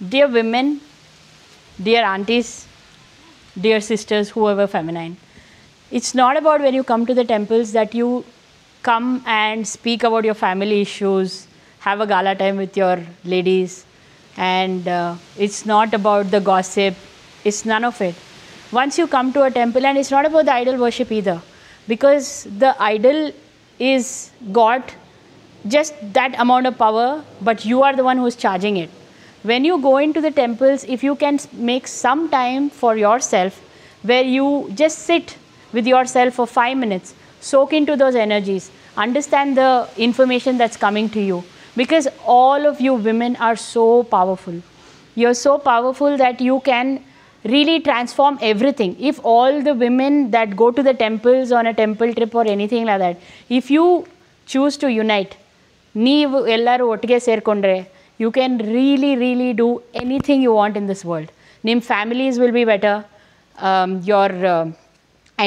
Dear women, dear aunties, dear sisters, whoever feminine, it's not about when you come to the temples that you come and speak about your family issues, have a gala time with your ladies, and it's not about the gossip, it's none of it. Once you come to a temple, and it's not about the idol worship either, because the idol is got just that amount of power, but you are the one who's charging it. When you go into the temples, if you can make some time for yourself where you just sit with yourself for 5 minutes, soak into those energies, understand the information that's coming to you, because all of you women are so powerful. You're so powerful that you can really transform everything. If all the women that go to the temples on a temple trip or anything like that, if you choose to unite, ನೀವು ಎಲ್ಲರೂ ಒಟ್ಟಿಗೆ ಸೇರಿಕೊಂಡ್ರೆ you can really do anything you want in this world. ನಿಮ್ಮ families will be better, your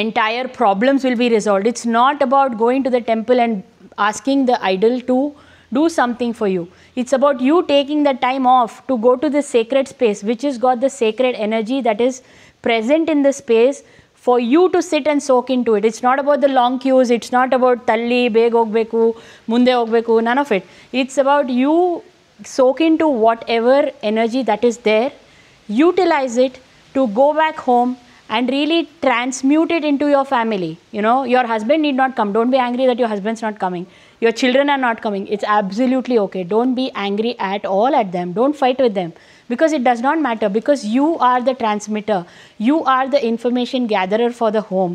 entire problems will be resolved. It's not about going to the temple and asking the idol to do something for you. It's about you taking the time off to go to the sacred space, which has got the sacred energy that is present in the space, for you to sit and soak into it. It's not about the long queues, it's not about talli, beg hogbeku, munde hogbeku, none of it. It's about you soak into whatever energy that is there, utilize it to go back home and really transmute it into your family. You know, your husband need not come. Don't be angry that your husband's not coming. Your children are not coming. It's absolutely okay. Don't be angry at all at them. Don't fight with them, because it does not matter, because you are the transmitter. You are the information gatherer for the home.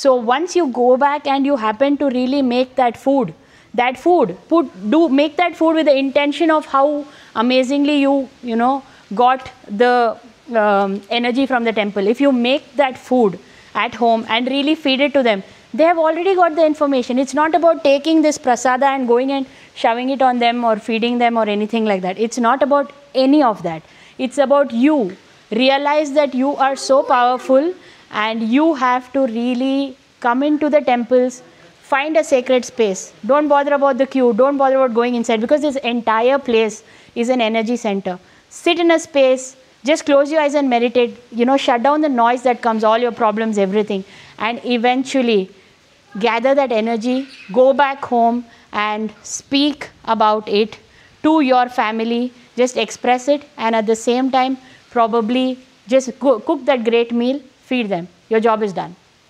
So once you go back and you happen to really make that food, make that food with the intention of how amazingly you know got the energy from the temple. If you make that food at home and really feed it to them, they have already got the information. It's not about taking this prasada and going and shoving it on them or feeding them or anything like that. It's not about any of that. It's about you. Realize that you are so powerful, and you have to really come into the temples, find a sacred space. Don't bother about the queue. Don't bother about going inside, because this entire place is an energy center. Sit in a space, just close your eyes and meditate. You know, shut down the noise that comes, all your problems, everything. And eventually gather that energy, go back home and speak about it to your family. Just express it, and at the same time, probably just cook that great meal, feed them. Your job is done.